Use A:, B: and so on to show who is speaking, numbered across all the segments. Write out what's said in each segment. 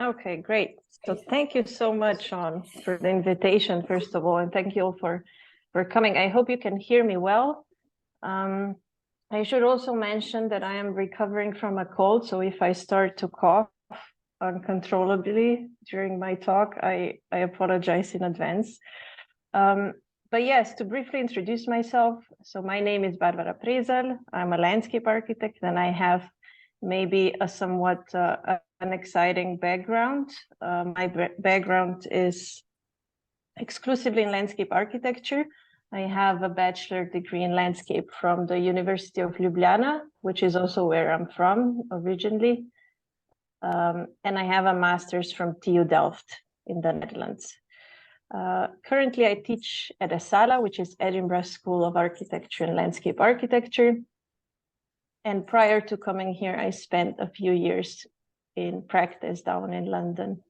A: Okay, great. So thank you so much, Sean, for the invitation, first of all, and thank you all for coming. I hope you can hear me well. I should also mention that I am recovering from a cold, so if I start to cough uncontrollably during my talk, I apologize in advance. But yes, to briefly introduce myself, so my name is Barbara Prezelj. I'm a landscape architect, and I have maybe a somewhat an exciting background. My background is exclusively in landscape architecture. I have a bachelor degree in landscape from the University of Ljubljana, which is also where I'm from originally. And I have a master's from TU Delft in the Netherlands. Currently, I teach at ESALA, which is Edinburgh School of Architecture and Landscape Architecture. And prior to coming here, I spent a few years in practice down in London.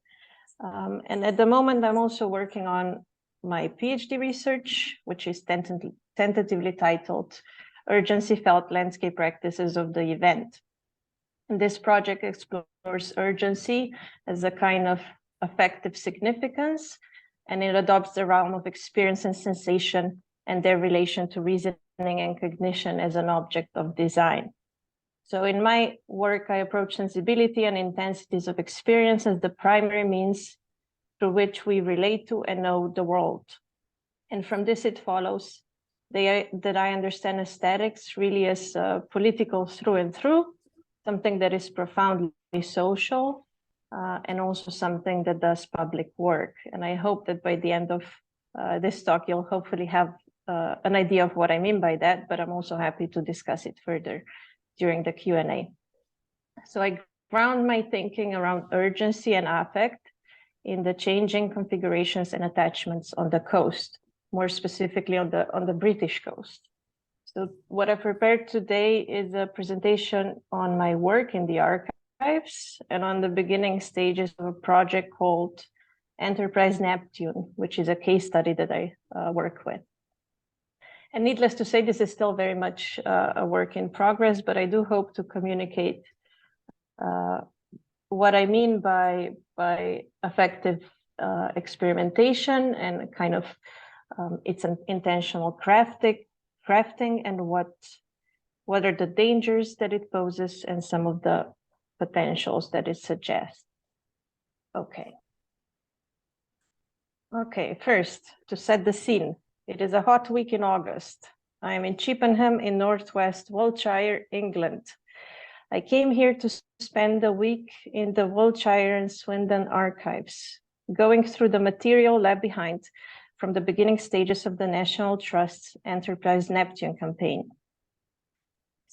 A: And at the moment, I'm also working on my PhD research, which is tentatively titled Urgency Felt Landscape Practices of the Event. And this project explores urgency as a kind of affective significance, and it adopts the realm of experience and sensation and their relation to reasoning and cognition as an object of design. So in my work, I approach sensibility and intensities of experience as the primary means through which we relate to and know the world. And from this, it follows that I understand aesthetics really as political through and through, something that is profoundly social, and also something that does public work. And I hope that by the end of this talk, you'll hopefully have an idea of what I mean by that, but I'm also happy to discuss it further during the Q&A. So I ground my thinking around urgency and affect in the changing configurations and attachments on the coast, more specifically on the British coast. So what I prepared today is a presentation on my work in the archives and on the beginning stages of a project called Enterprise Neptune, which is a case study that I work with. And needless to say, this is still very much a work in progress, but I do hope to communicate what I mean by affective experimentation and kind of it's an intentional crafting and what are the dangers that it poses and some of the potentials that it suggests. Okay, first, to set the scene. It is a hot week in August. I am in Chippenham in northwest Wiltshire, England. I came here to spend a week in the Wiltshire and Swindon archives, going through the material left behind from the beginning stages of the National Trust's Enterprise Neptune campaign.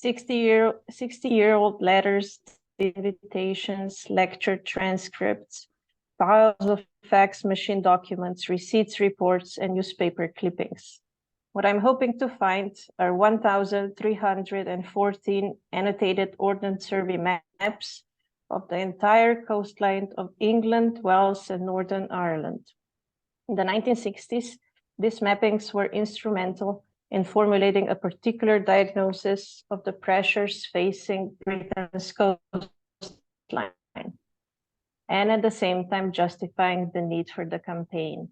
A: 60-year-old letters, invitations, lecture transcripts, piles of fax machine documents, receipts, reports, and newspaper clippings. What I'm hoping to find are 1,314 annotated Ordnance Survey maps of the entire coastline of England, Wales, and Northern Ireland. In the 1960s, these mappings were instrumental in formulating a particular diagnosis of the pressures facing Britain's coastline, and at the same time justifying the need for the campaign.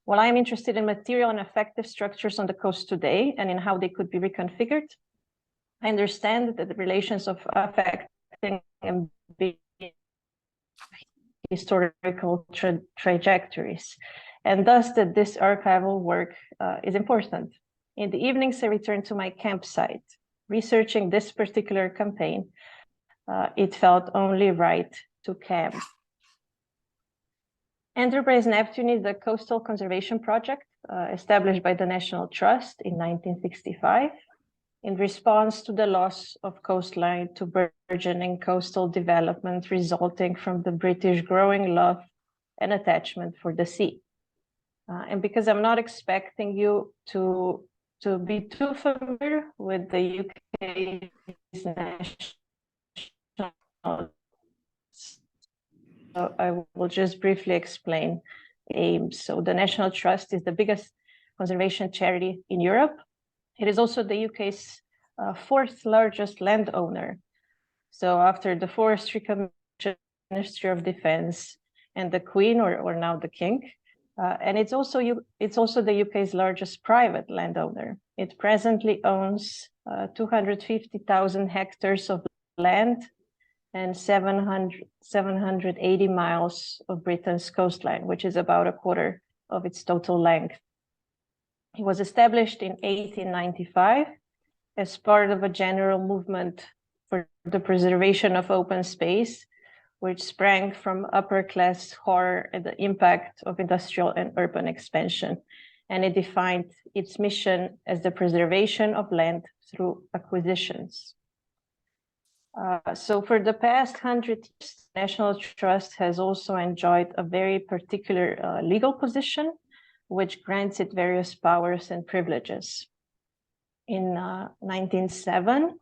A: While I'm interested in material and effective structures on the coast today and in how they could be reconfigured, I understand that the relations of affecting and being historical trajectories, and thus that this archival work is important. In the evenings, I return to my campsite. Researching this particular campaign, it felt only right to camp. Enterprise Neptune is a coastal conservation project established by the National Trust in 1965 in response to the loss of coastline to burgeoning coastal development resulting from the British growing love and attachment for the sea. And because I'm not expecting you to be too familiar with the UK's national, so I will just briefly explain aims. So the National Trust is the biggest conservation charity in Europe. It is also the UK's fourth largest landowner. So after the Forestry Commission Ministry of Defense and the Queen, or now the King. And it's also the UK's largest private landowner. It presently owns 250,000 hectares of land and 780 miles of Britain's coastline, which is about a quarter of its total length. It was established in 1895 as part of a general movement for the preservation of open space, which sprang from upper-class horror at the impact of industrial and urban expansion. And it defined its mission as the preservation of land through acquisitions. So for the past 100 years, the National Trust has also enjoyed a very particular legal position, which grants it various powers and privileges. In 1907,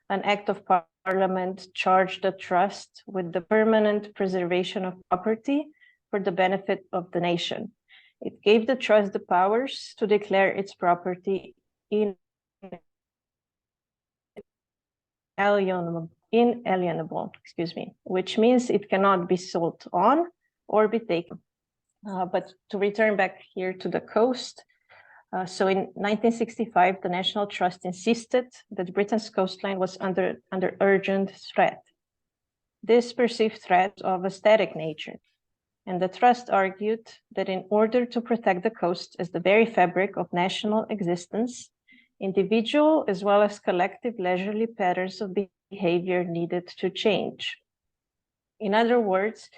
A: an act of Parliament charged the trust with the permanent preservation of property for the benefit of the nation. It gave the trust the powers to declare its property inalienable, which means it cannot be sold on or be taken. But to return back here to the coast, so in 1965, the National Trust insisted that Britain's coastline was under urgent threat. This perceived threat of a static nature. And the Trust argued that in order to protect the coast as the very fabric of national existence, individual as well as collective leisurely patterns of behavior needed to change. In other words,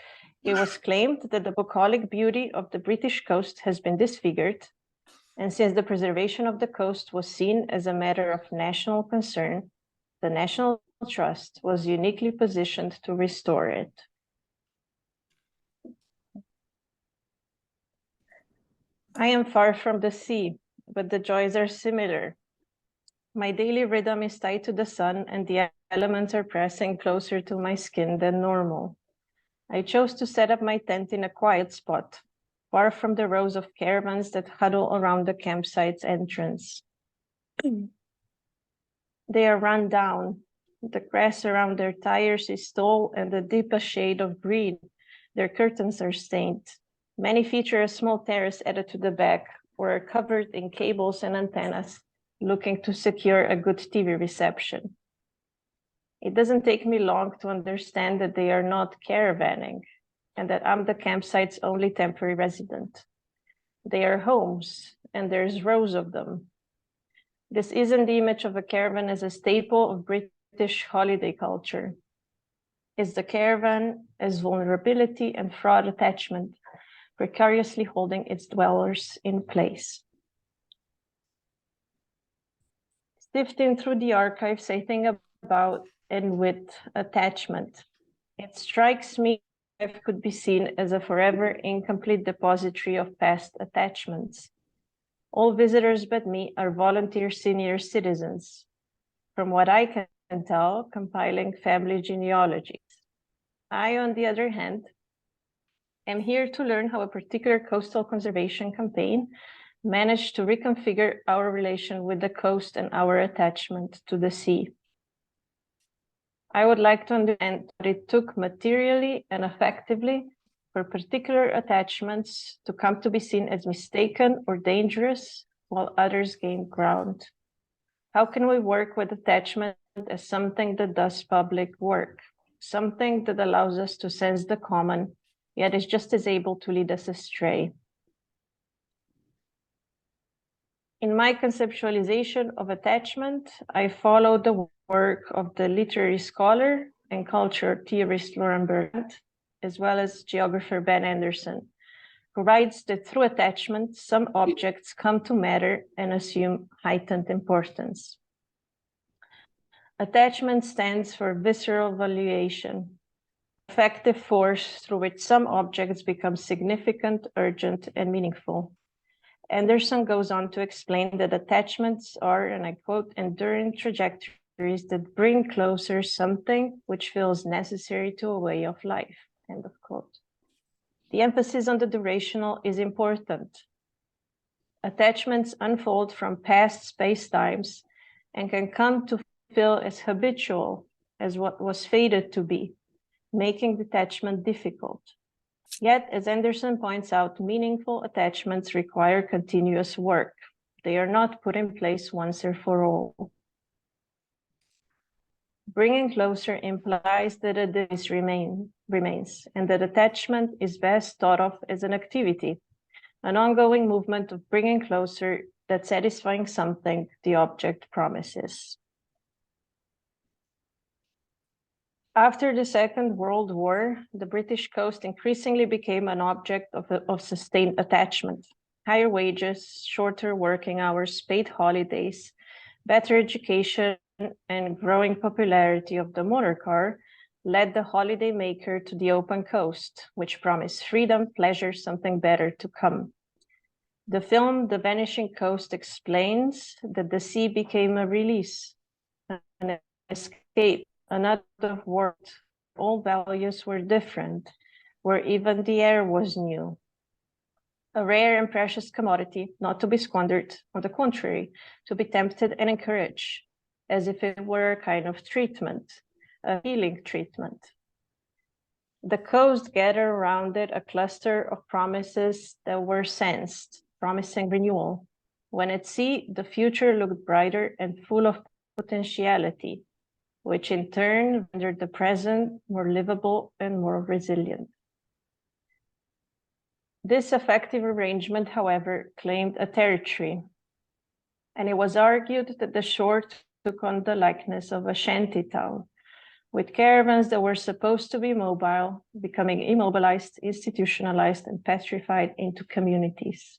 A: it was claimed that the bucolic beauty of the British coast has been disfigured, and since the preservation of the coast was seen as a matter of national concern, the National Trust was uniquely positioned to restore it. I am far from the sea, but the joys are similar. My daily rhythm is tied to the sun, and the elements are pressing closer to my skin than normal. I chose to set up my tent in a quiet spot, far from the rows of caravans that huddle around the campsite's entrance. They are run down. The grass around their tires is tall and the deepest shade of green. Their curtains are stained. Many feature a small terrace added to the back or are covered in cables and antennas, looking to secure a good TV reception. It doesn't take me long to understand that they are not caravanning and that I'm the campsite's only temporary resident. They are homes, and there's rows of them. This isn't the image of a caravan as a staple of British holiday culture. It's the caravan as vulnerability and fraud attachment, precariously holding its dwellers in place. Sifting through the archives, I think about and with attachment. It strikes me life could be seen as a forever incomplete depository of past attachments. All visitors but me are volunteer senior citizens, from what I can tell, compiling family genealogies. I, on the other hand, am here to learn how a particular coastal conservation campaign managed to reconfigure our relation with the coast and our attachment to the sea. I would like to understand what it took materially and effectively for particular attachments to come to be seen as mistaken or dangerous, while others gain ground. How can we work with attachment as something that does public work, something that allows us to sense the common, yet is just as able to lead us astray? In my conceptualization of attachment, I follow the work of the literary scholar and culture theorist Lauren Burnett, as well as geographer Ben Anderson, who writes that through attachment, some objects come to matter and assume heightened importance. Attachment stands for visceral valuation, effective force through which some objects become significant, urgent, and meaningful. Anderson goes on to explain that attachments are, and I quote, enduring trajectories that bring closer something which feels necessary to a way of life, end of quote. The emphasis on the durational is important. Attachments unfold from past space-times and can come to feel as habitual as what was fated to be. making detachment difficult. Yet, as Anderson points out, meaningful attachments require continuous work. They are not put in place once and for all. Bringing closer implies that a disease remains, and that attachment is best thought of as an activity, an ongoing movement of bringing closer that satisfying something the object promises. After the Second World War, the British coast increasingly became an object of sustained attachment. Higher wages, shorter working hours, paid holidays, better education, and growing popularity of the motor car led the holiday maker to the open coast, which promised freedom, pleasure, something better to come. The film The Vanishing Coast explains that the sea became a release, an escape, another world. All values were different, where even the air was new. A rare and precious commodity, not to be squandered, on the contrary, to be tempted and encouraged, as if it were a kind of treatment, a healing treatment. The coast gathered around it a cluster of promises that were sensed, promising renewal. When at sea, the future looked brighter and full of potentiality, which in turn rendered the present more livable and more resilient. This effective arrangement, however, claimed a territory, and it was argued that the shore took on the likeness of a shanty town, with caravans that were supposed to be mobile, becoming immobilized, institutionalized, and petrified into communities.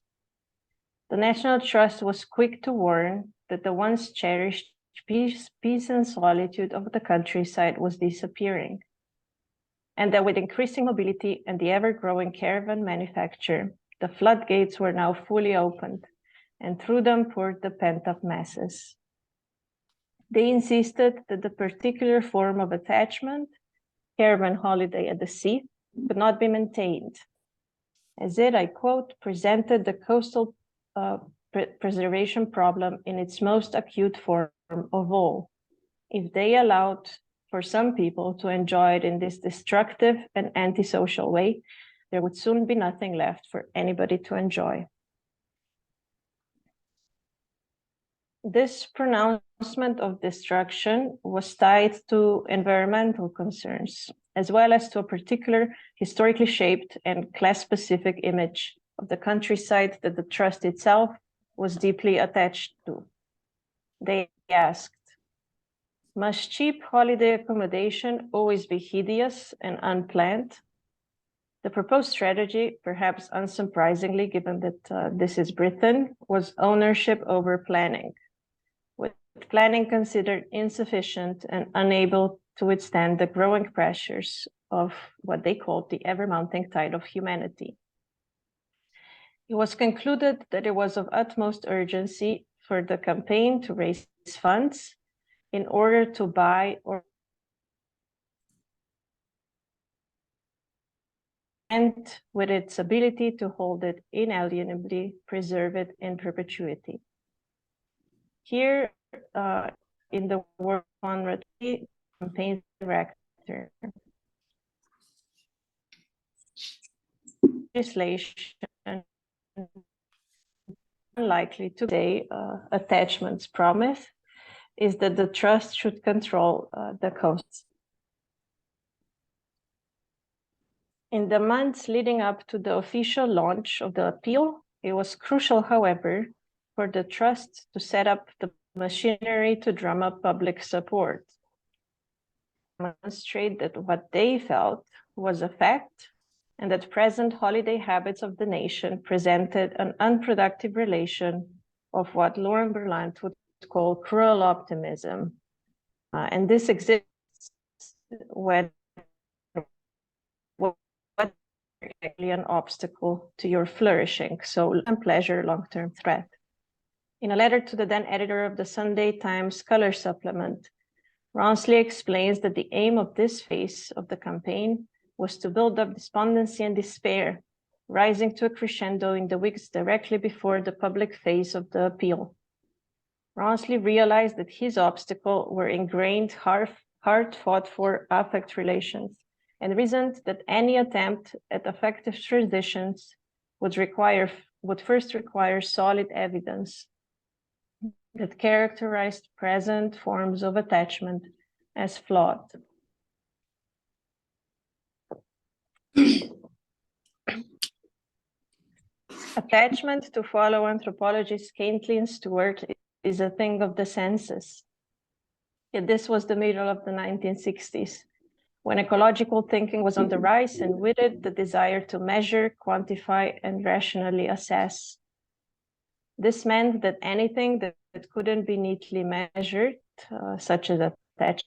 A: The National Trust was quick to warn that the once cherished peace and solitude of the countryside was disappearing, and that with increasing mobility and the ever-growing caravan manufacture, the floodgates were now fully opened, and through them poured the pent-up masses. They insisted that the particular form of attachment, caravan holiday at the sea, could not be maintained, as it, I quote, presented the coastal preservation problem in its most acute form of all. If they allowed for some people to enjoy it in this destructive and antisocial way, there would soon be nothing left for anybody to enjoy. This pronouncement of destruction was tied to environmental concerns, as well as to a particular historically shaped and class-specific image of the countryside that the trust itself was deeply attached to. They asked, must cheap holiday accommodation always be hideous and unplanned? The proposed strategy, perhaps unsurprisingly given that this is Britain, was ownership over planning, with planning considered insufficient and unable to withstand the growing pressures of what they called the ever-mounting tide of humanity. It was concluded that it was of utmost urgency for the campaign to raise funds in order to buy or and with its ability to hold it inalienably, preserve it in perpetuity. Here, in the work on the campaign director, legislation unlikely today attachments promise is that the trust should control the costs. In the months leading up to the official launch of the appeal, it was crucial, however, for the trust to set up the machinery to drum up public support, demonstrate that what they felt was a fact, and that present holiday habits of the nation presented an unproductive relation of what Lauren Berlant would call cruel optimism. And this exists when an obstacle to your flourishing, so pleasure, long-term threat. In a letter to the then editor of the Sunday Times Color Supplement, Rawnsley explains that the aim of this phase of the campaign was to build up despondency and despair, rising to a crescendo in the weeks directly before the public phase of the appeal. Rawnsley realized that his obstacle were ingrained, hard-fought-for affect relations, and reasoned that any attempt at effective transitions would first require solid evidence that characterized present forms of attachment as flawed. Attachment, to follow anthropologist Caitlin Stewart, is a thing of the senses. Yet this was the middle of the 1960s, when ecological thinking was on the rise, and with it, the desire to measure, quantify, and rationally assess. This meant that anything that couldn't be neatly measured, such as attachment,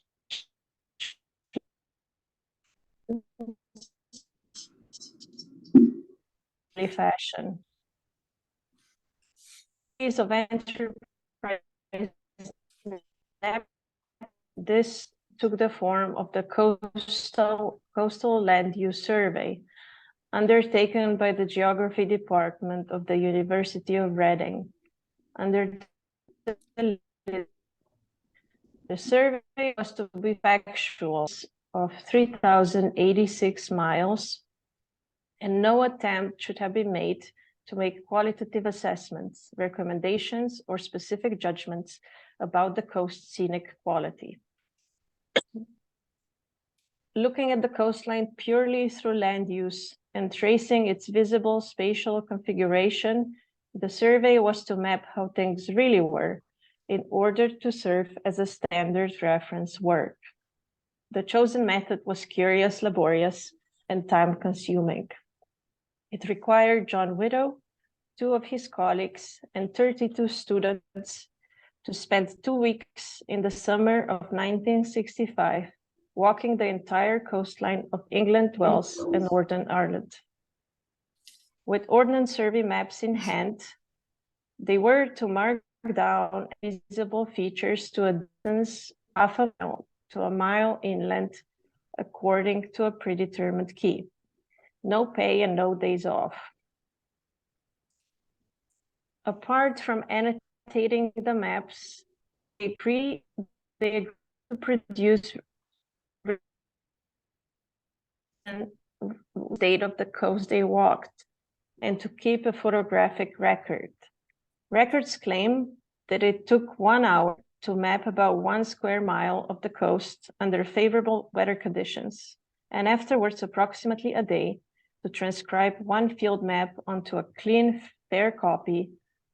A: fashion. Of enterprise, this took the form of the Coastal Land Use Survey, undertaken by the Geography Department of the University of Reading. Under the survey was to be factual of 3,086 miles, and no attempt should have been made to make qualitative assessments, recommendations, or specific judgments about the coast's scenic quality. Looking at the coastline purely through land use and tracing its visible spatial configuration, the survey was to map how things really were in order to serve as a standard reference work. The chosen method was curious, laborious, and time-consuming. It required John Widow, 2 of his colleagues, and 32 students to spend 2 weeks in the summer of 1965 walking the entire coastline of England, Wales, and Northern Ireland. With Ordnance Survey maps in hand, they were to mark down visible features to a distance half a mile to a mile inland according to a predetermined key. No pay and no days off. Apart from annotating the maps, they agreed to produce state of the coast they walked and to keep a photographic record. Records claim that it took 1 hour to map about 1 square mile of the coast under favorable weather conditions, and afterwards approximately a day to transcribe 1 field map onto a clean, fair copy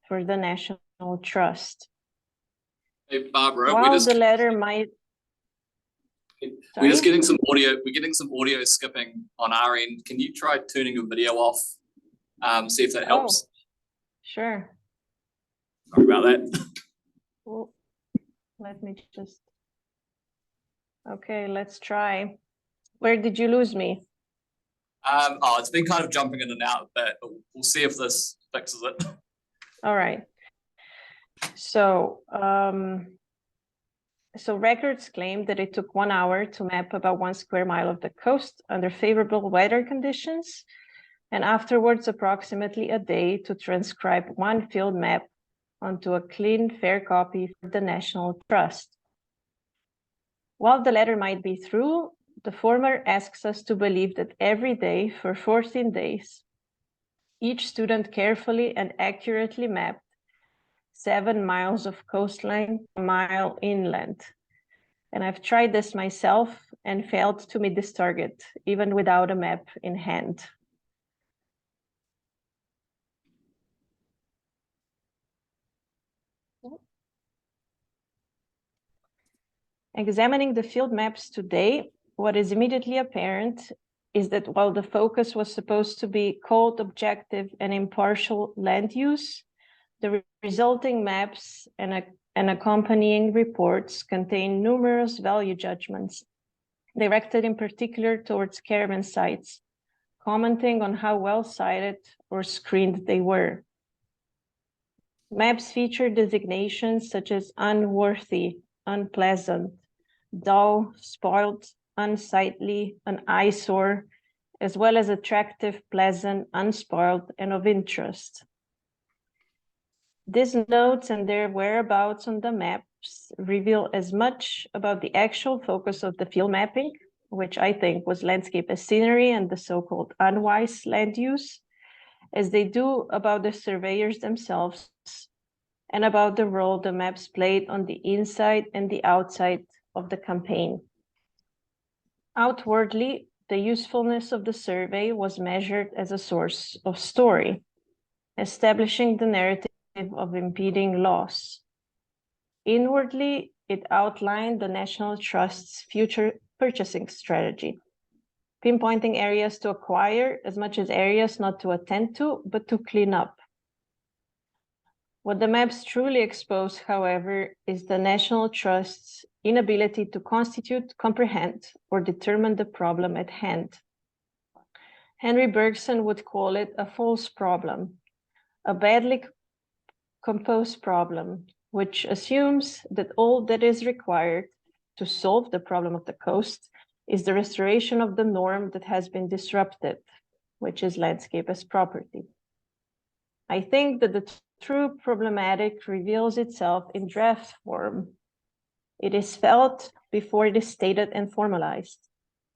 A: for the National Trust.
B: Hey, Barbara,
A: while the latter might...
B: We're just getting some audio. We're getting some audio skipping on our end. Can you try turning your video off? See if that helps.
A: Oh, sure.
B: Sorry about that.
A: Well, let me just... Okay, let's try. Where did you lose me?
B: Oh, it's been kind of jumping in and out, but we'll see if this fixes it.
A: All right. So, so records claim that it took 1 hour to map about 1 square mile of the coast under favorable weather conditions, and afterwards approximately a day to transcribe 1 field map onto a clean, fair copy for the National Trust. While the latter might be true, the former asks us to believe that every day for 14 days, each student carefully and accurately mapped 7 miles of coastline, a mile inland. And I've tried this myself and failed to meet this target, even without a map in hand. Examining the field maps today, what is immediately apparent is that while the focus was supposed to be cold, objective, and impartial land use, the resulting maps and accompanying reports contain numerous value judgments, directed in particular towards caravan sites, commenting on how well sited or screened they were. Maps feature designations such as unworthy, unpleasant, dull, spoiled, unsightly, an eyesore, as well as attractive, pleasant, unspoiled, and of interest. These notes and their whereabouts on the maps reveal as much about the actual focus of the field mapping which I think was landscape as scenery and the so-called unwise land use, as they do about the surveyors themselves and about the role the maps played on the inside and the outside of the campaign. Outwardly, the usefulness of the survey was measured as a source of story, establishing the narrative of impeding loss. Inwardly, it outlined the National Trust's future purchasing strategy, pinpointing areas to acquire as much as areas not to attend to, but to clean up. What the maps truly expose, however, is the National Trust's inability to constitute, comprehend, or determine the problem at hand. Henry Bergson would call it a false problem, a badly composed problem, which assumes that all that is required to solve the problem of the coast is the restoration of the norm that has been disrupted, which is landscape as property. I think that the true problematic reveals itself in draft form. It is felt before it is stated and formalized.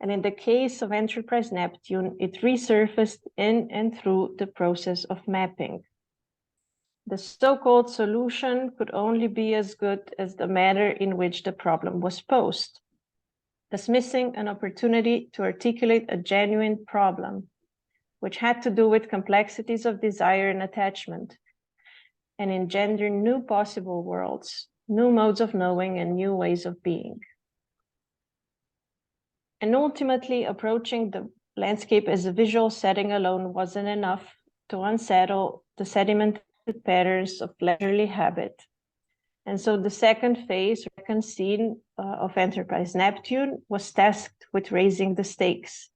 A: And in the case of Enterprise Neptune, it resurfaced in and through the process of mapping. The so-called solution could only be as good as the manner in which the problem was posed, thus missing an opportunity to articulate a genuine problem, which had to do with complexities of desire and attachment, and engender new possible worlds, new modes of knowing, and new ways of being. And ultimately, approaching the landscape as a visual setting alone wasn't enough to unsettle the sedimented patterns of leisurely habit. And so the second phase, second scene of Enterprise Neptune was tasked with raising the stakes,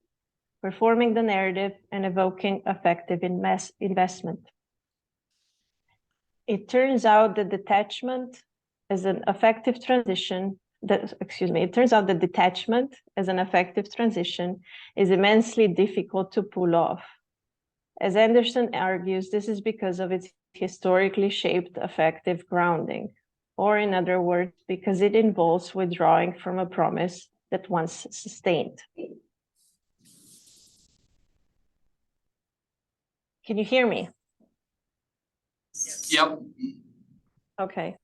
A: performing the narrative, and evoking effective investment. It turns out that detachment as an effective transition, it turns out that detachment as an effective transition is immensely difficult to pull off. As Anderson argues, this is because of its historically shaped affective grounding, or in other words, because it involves withdrawing from a promise that once sustained. Can you hear me?
B: Yep.
A: Okay.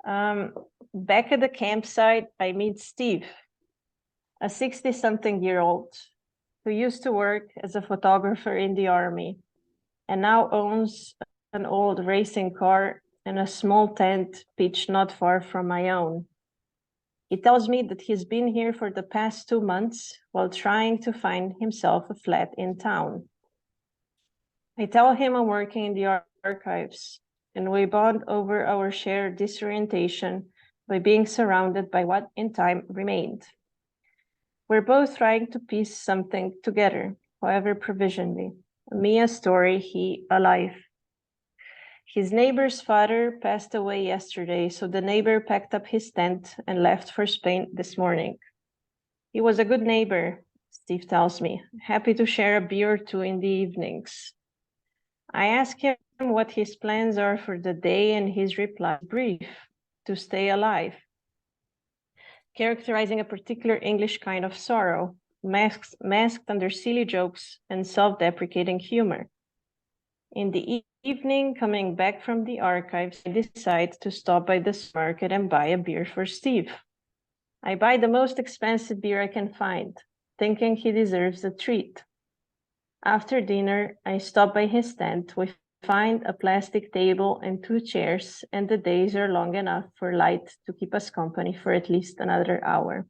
A: Back at the campsite, I meet Steve, a 60-something-year-old who used to work as a photographer in the army and now owns an old racing car and a small tent pitched not far from my own. He tells me that he's been here for the past 2 months while trying to find himself a flat in town. I tell him I'm working in the archives, and we bond over our shared disorientation by being surrounded by what in time remained. We're both trying to piece something together, however provisionally. Me a story, he a life. His neighbor's father passed away yesterday, so the neighbor packed up his tent and left for Spain this morning. He was a good neighbor, Steve tells me, happy to share a beer or two in the evenings. I ask him what his plans are for the day, and his reply is brief: to stay alive, characterizing a particular English kind of sorrow, masked under silly jokes and self-deprecating humor. In the evening, coming back from the archives, I decide to stop by the market and buy a beer for Steve. I buy the most expensive beer I can find, thinking he deserves a treat. After dinner, I stop by his tent. We find a plastic table and 2 chairs, and the days are long enough for light to keep us company for at least another hour.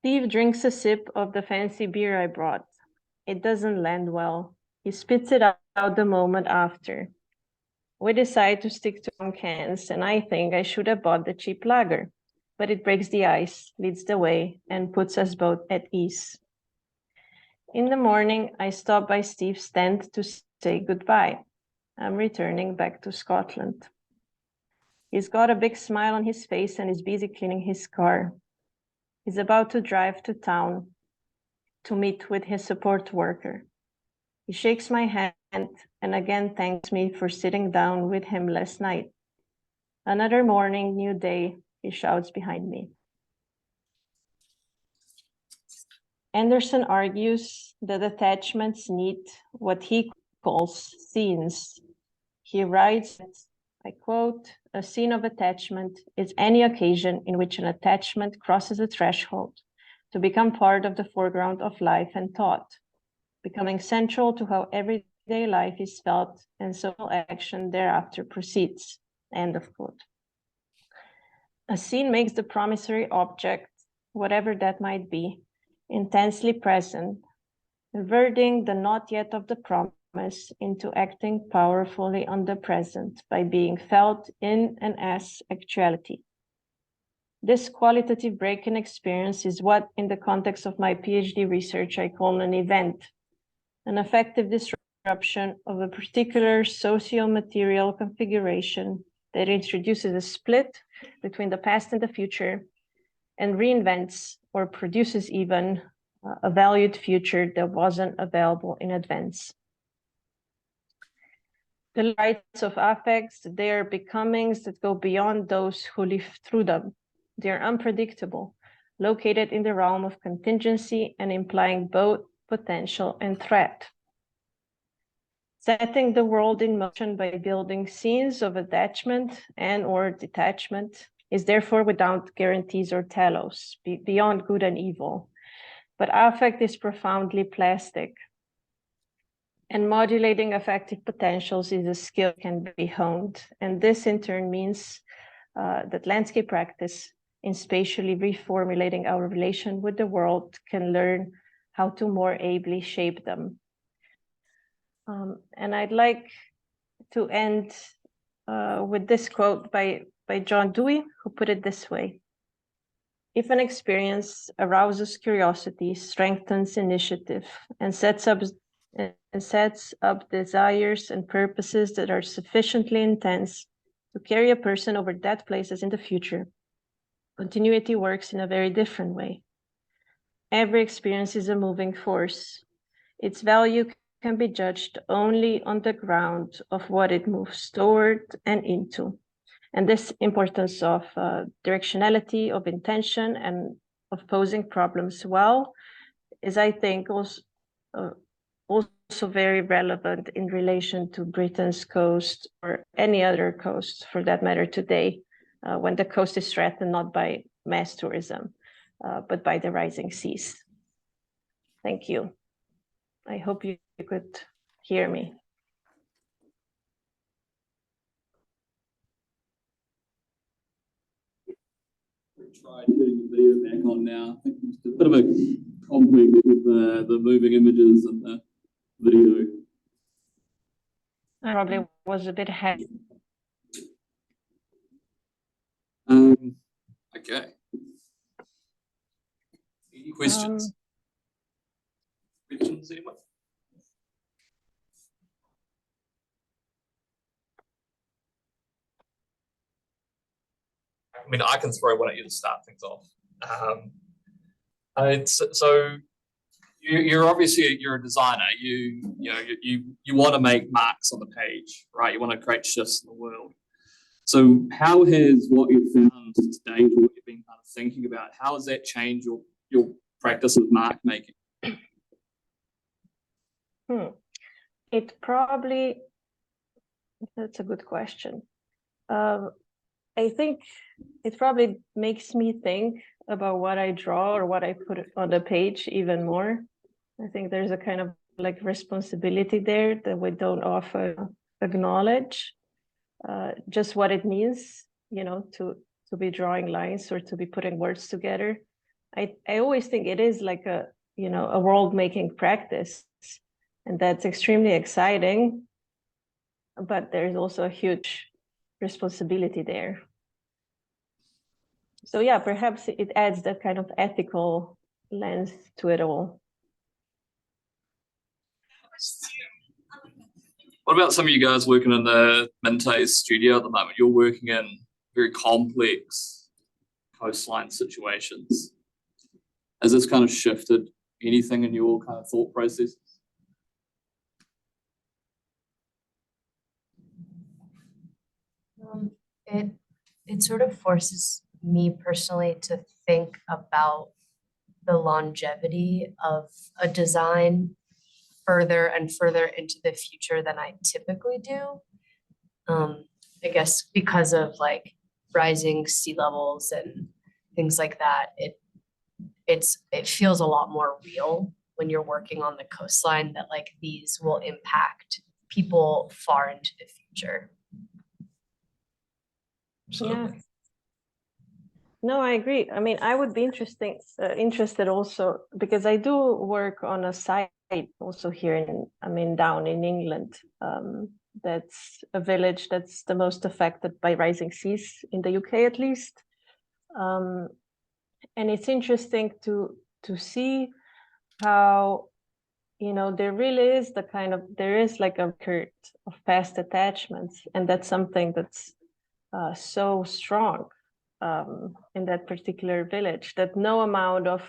A: Steve drinks a sip of the fancy beer I brought. It doesn't land well. He spits it out the moment after. We decide to stick to long cans, and I think I should have bought the cheap lager, but it breaks the ice, leads the way, and puts us both at ease. In the morning, I stop by Steve's tent to say goodbye. I'm returning back to Scotland. He's got a big smile on his face and is busy cleaning his car. He's about to drive to town to meet with his support worker. He shakes my hand and again thanks me for sitting down with him last night. Another morning, new day, he shouts behind me. Anderson argues that attachments need what he calls scenes. He writes, I quote, "A scene of attachment is any occasion in which an attachment crosses a threshold to become part of the foreground of life and thought, becoming central to how everyday life is felt and social action thereafter proceeds." End of quote. A scene makes the promissory object, whatever that might be, intensely present, converting the not yet of the promise into acting powerfully on the present by being felt in and as actuality. This qualitative break in experience is what, in the context of my PhD research, I call an event, an effective disruption of a particular socio-material configuration that introduces a split between the past and the future and reinvents or produces even a valued future that wasn't available in advance. The rights of affects, they are becomings that go beyond those who live through them. They are unpredictable, located in the realm of contingency and implying both potential and threat. Setting the world in motion by building scenes of attachment and or detachment is therefore without guarantees or telos, beyond good and evil. But affect is profoundly plastic. And modulating affective potentials is a skill that can be honed. And this in turn means that landscape practice in spatially reformulating our relation with the world can learn how to more ably shape them. And I'd like to end with this quote by John Dewey, who put it this way: "If an experience arouses curiosity, strengthens initiative, and sets up desires and purposes that are sufficiently intense to carry a person over dead places in the future, continuity works in a very different way. Every experience is a moving force. Its value can be judged only on the ground of what it moves toward and into. And this importance of directionality, of intention, and of posing problems well is, I think, also very relevant in relation to Britain's coast or any other coast, for that matter, today, when the coast is threatened not by mass tourism, but by the rising seas." Thank you. I hope you could hear me.
B: Try putting the video back on now. I think it's a bit of a conflict with the moving images and the video.
A: I probably was a bit heavy.
B: Okay. Any questions? Questions, anyone? I mean, I can throw one at you to start things off. So you're obviously you're a designer. You want to make marks on the page, right? You want to create shifts in the world. So how has what you've found to date, or what you've been kind of thinking about, how has that changed your practice of mark making?
A: It probably, that's a good question. I think it probably makes me think about what I draw or what I put on the page even more. I think there's a kind of like responsibility there that we don't often acknowledge, just what it means, to be drawing lines or to be putting words together. I always think it is like a world making practice, and that's extremely exciting, but there's also a huge responsibility there. So yeah, perhaps it adds that kind of ethical lens to it all.
B: What about some of you guys working in the Minte's studio at the moment? You're working in very complex coastline situations. Has this kind of shifted anything in your kind of thought process?
C: It sort of forces me personally to think about the longevity of a design further and further into the future than I typically do. I guess because of like rising sea levels and things like that, it feels a lot more real when you're working on the coastline that like these will impact people far into the future.
A: Yeah. No, I agree. I mean, I would be interested also because I do work on a site also here down in England. That's a village that's the most affected by rising seas in the UK, at least. And it's interesting to see how, there really is there is like a record of past attachments, and that's something that's so strong in that particular village that no amount of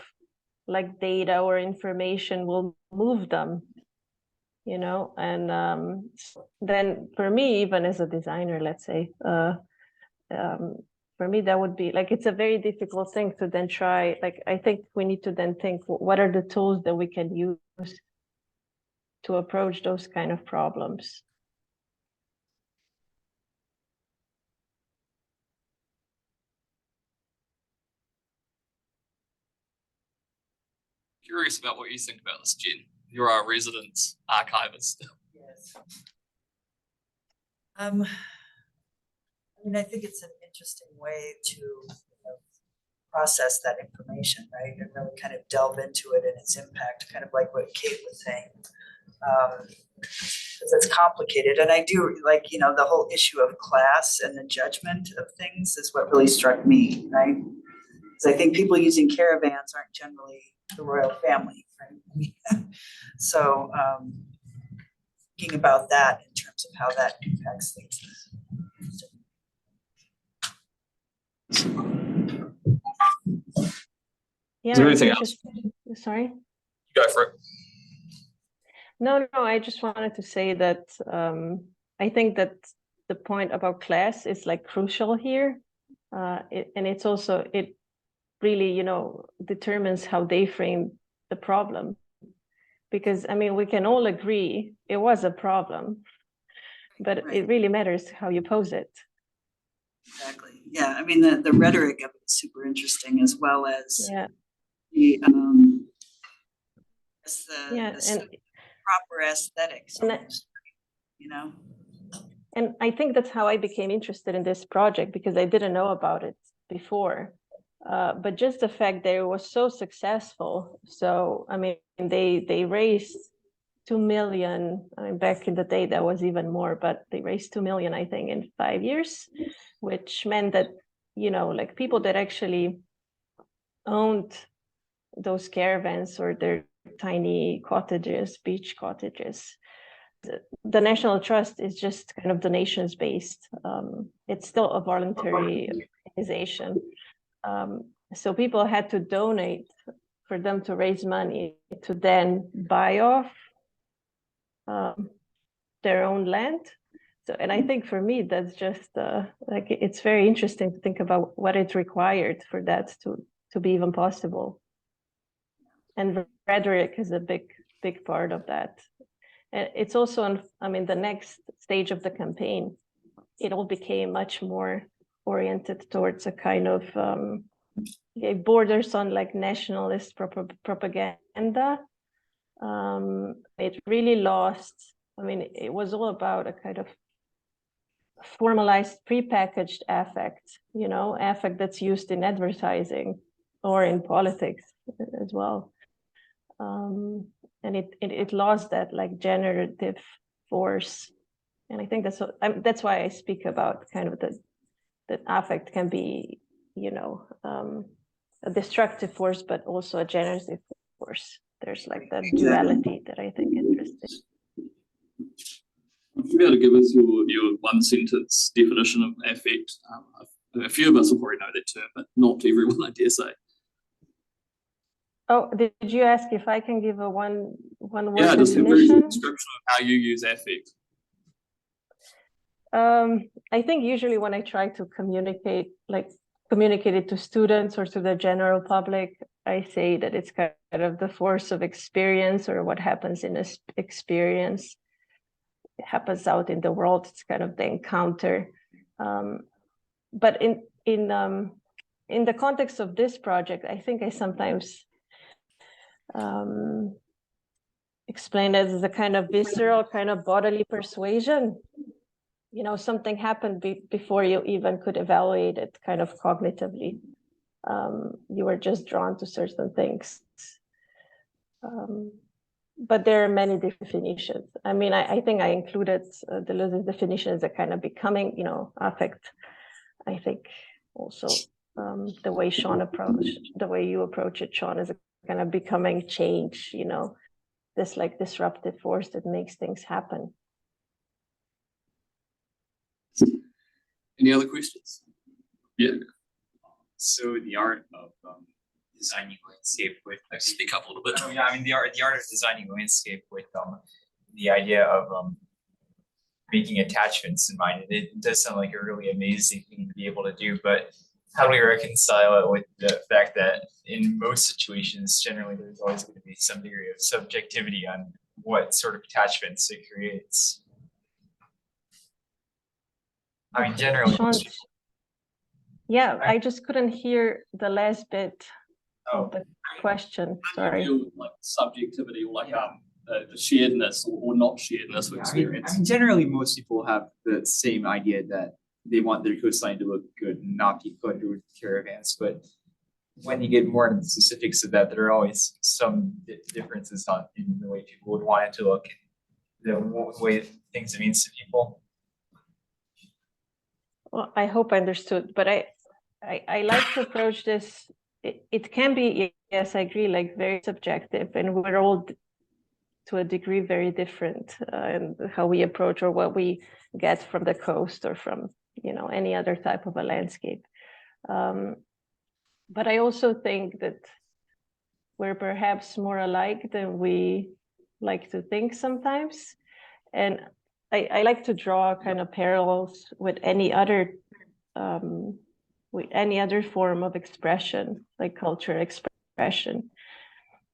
A: like data or information will move them, and then for me, even as a designer, let's say, for me that would be like, it's a very difficult thing to then try, like I think we need to then think, what are the tools that we can use to approach those kind of problems.
B: Curious about what you think about this, Jen. You're our resident archivist.
D: Yes. I think it's an interesting way to process that information, right? And really kind of delve into it and its impact, kind of like what Kate was saying. Because it's complicated. And I do like, the whole issue of class and the judgment of things is what really struck me, right? Because I think people using caravans aren't generally the royal family, right? So thinking about that in terms of how that impacts things.
A: Yeah.
B: Is there anything else?
A: Sorry?
B: Go for it.
A: No, I just wanted to say that I think that the point about class is like crucial here. And it's also, it really, determines how they frame the problem. Because, we can all agree it was a problem, but
D: Right.
A: it really matters how you pose it.
D: Exactly. Yeah. The rhetoric of it is super interesting, as well as the proper aesthetics,
A: And I think that's how I became interested in this project, because I didn't know about it before. But just the fact that it was so successful. So, they raised 2 million. Back in the day, that was even more, but they raised 2 million, I think, in 5 years, which meant that, like people that actually owned those caravans or their tiny cottages, beach cottages, the National Trust is just kind of donations based. It's still a voluntary organization. So people had to donate for them to raise money to then buy off their own land. So, and I think for me, that's just it's very interesting to think about what it required for that to be even possible. And rhetoric is a big part of that. And it's also, the next stage of the campaign, it all became much more oriented towards a kind of borders on like nationalist propaganda. It really lost, it was all about a kind of formalized, prepackaged affect, affect that's used in advertising or in politics as well. And it lost that like generative force. And I think that's why I speak about kind of that affect can be, a destructive force, but also a generative force. There's like that duality that I think is interesting.
B: Would you be able to give us your one sentence definition of affect? A few of us will probably know that term, but not everyone, I dare say.
A: Oh, did you ask if I can give a one word
B: just
A: definition?
B: a very short description of how you use affect.
A: I think usually when I try to communicate it to students or to the general public, I say that it's kind of the force of experience, or what happens in this experience. It happens out in the world. It's kind of the encounter. But in the context of this project, I think I sometimes explain it as a kind of visceral, kind of bodily persuasion. You know, something happened before you even could evaluate it kind of cognitively. You were just drawn to certain things. But there are many definitions. I mean, I think I included Deleuze's definition as a kind of becoming, you know, affect. I think also the way you approach it, Sean, is a kind of becoming change, you know, this like disruptive force that makes things happen.
B: Any other questions? Yeah.
E: So the art of designing landscape with
B: Speak up a little bit.
E: oh yeah, I mean the art of designing landscape with the idea of making attachments in mind. It does sound like a really amazing thing to be able to do, but how do we reconcile it with the fact that in most situations, generally there's always going to be some degree of subjectivity on what sort of attachments it creates? I mean, generally,
A: Sean,
E: most people,
A: yeah, I just couldn't hear the last bit
E: oh,
A: of the question. Sorry.
B: Like subjectivity, or like the sharedness or not sharedness of experience.
F: I mean, generally, most people have the same idea that they want their coastline to look good and not be cluttered with caravans. But when you get more into the specifics of that, there are always some differences in the way people would want it to look, and the way things means to people.
A: Well, I hope I understood, but I like to approach this. It can be, yes, I agree, like very subjective, and we're all to a degree very different in how we approach or what we get from the coast or from, you know, any other type of a landscape. But I also think that we're perhaps more alike than we like to think sometimes. And I like to draw kind of parallels with any other form of expression, like cultural expression.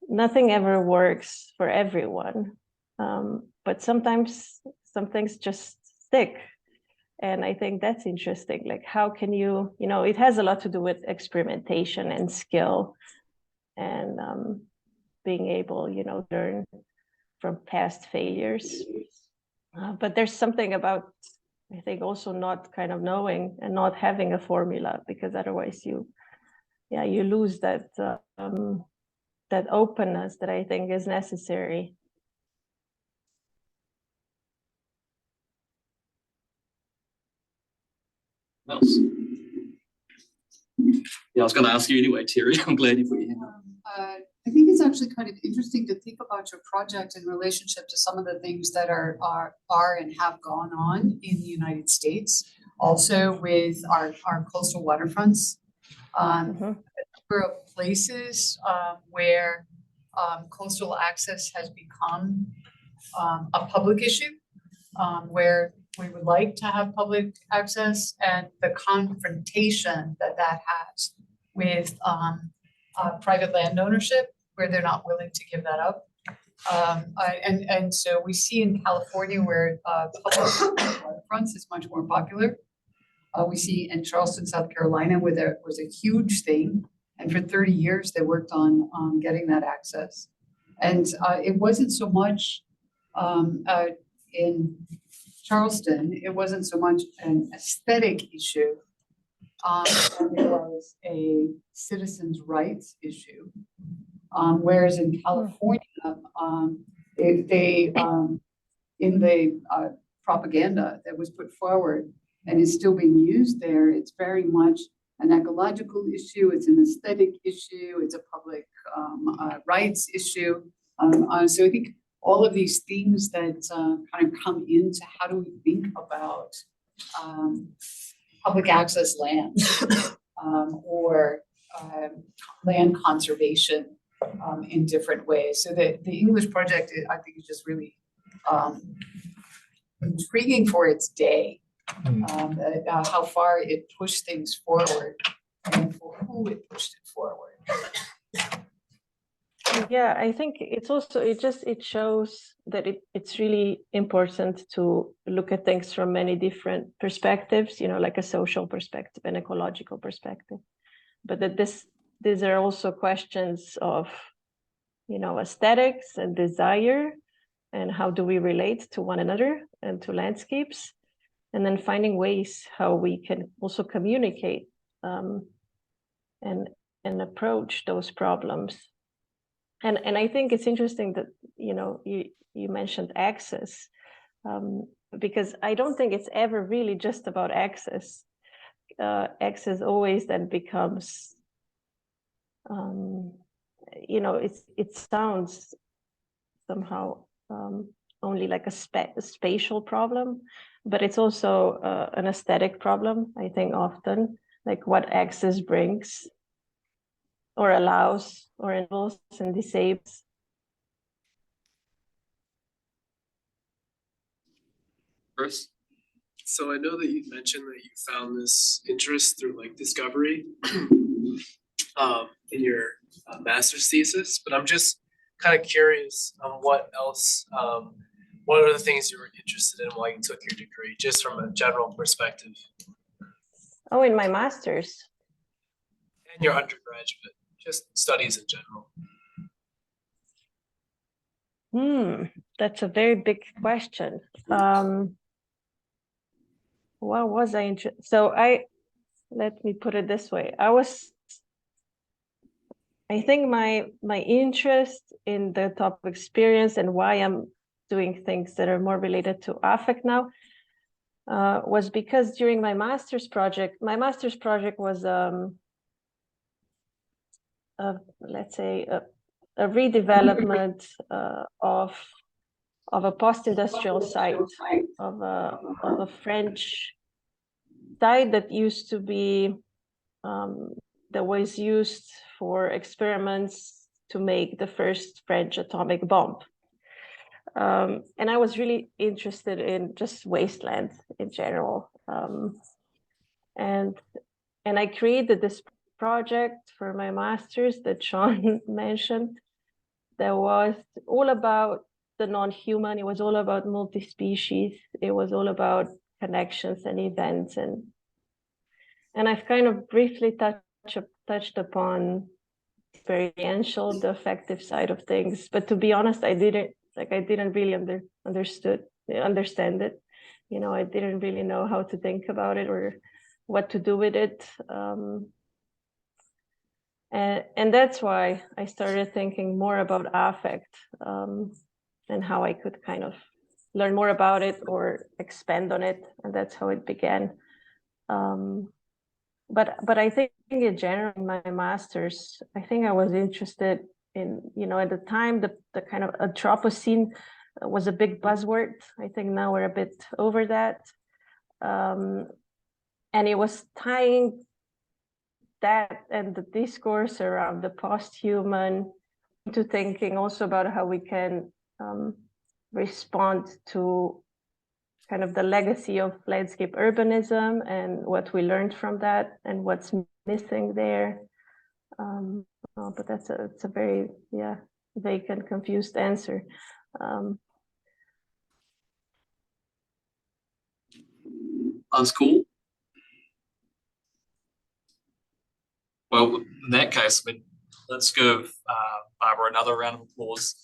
A: Nothing ever works for everyone, but sometimes some things just stick. And I think that's interesting. Like, how can you, you know, it has a lot to do with experimentation and skill and being able, you know, learn from past failures. But there's something about, I think, also not kind of knowing and not having a formula, because otherwise you lose that that openness that I think is necessary.
B: Else? Yeah, I was going to ask you anyway, Terry. I'm glad you put your hand up.
G: I think it's actually kind of interesting to think about your project in relationship to some of the things that are and have gone on in the United States. Also with our coastal waterfronts, a number of places where coastal access has become a public issue, where we would like to have public access, and the confrontation that has with private land ownership, where they're not willing to give that up. And so we see in California where public waterfronts is much more popular. We see in Charleston, South Carolina, where there was a huge thing. And for 30 years, they worked on getting that access. And it wasn't so much in Charleston, it wasn't so much an aesthetic issue. It was a citizens' rights issue. Whereas in California, they in the propaganda that was put forward and is still being used there, it's very much an ecological issue, it's an aesthetic issue, it's a public rights issue. So I think all of these things that kind of come into how do we think about public access land or land conservation in different ways. So the English project, I think, is just really intriguing for its day, how far it pushed things forward and for who it pushed it forward.
A: Yeah, I think it's also, it shows that it's really important to look at things from many different perspectives, you know, like a social perspective, an ecological perspective. But that these are also questions of, you know, aesthetics and desire, and how do we relate to one another and to landscapes, and then finding ways how we can also communicate and approach those problems. And I think it's interesting that, you know, you mentioned access, because I don't think it's ever really just about access. Access always then becomes, you know, it sounds somehow only like a spatial problem, but it's also an aesthetic problem, I think, often, like what access brings or allows or enables and disables.
B: Chris?
H: So I know that you mentioned that you found this interest through like discovery in your master's thesis, but I'm just kind of curious on what else, what are the things you were interested in while you took your degree, just from a general perspective,
A: Oh, in my master's.
H: and your undergraduate, just studies in general.
A: That's a very big question. What was I interested? So let me put it this way. I think my interest in the topic experience and why I'm doing things that are more related to affect now was because during my master's project was let's say a redevelopment of a post-industrial site of a French site that used to be that was used for experiments to make the first French atomic bomb. And I was really interested in just wasteland in general. And I created this project for my master's that Sean mentioned that was all about the non-human. It was all about multi-species. It was all about connections and events. And I've kind of briefly touched upon experiential, the affective side of things. But to be honest, I didn't really understand it. You know, I didn't really know how to think about it or what to do with it. And that's why I started thinking more about affect and how I could kind of learn more about it or expand on it. And that's how it began. But I think in general, in my master's, I think I was interested in, you know, at the time, the kind of Anthropocene was a big buzzword. I think now we're a bit over that. And it was tying that and the discourse around the post-human into thinking also about how we can respond to kind of the legacy of landscape urbanism and what we learned from that and what's missing there. But it's a very vague and confused answer.
B: That's cool. Well, in that case, let's give Barbara another round of applause.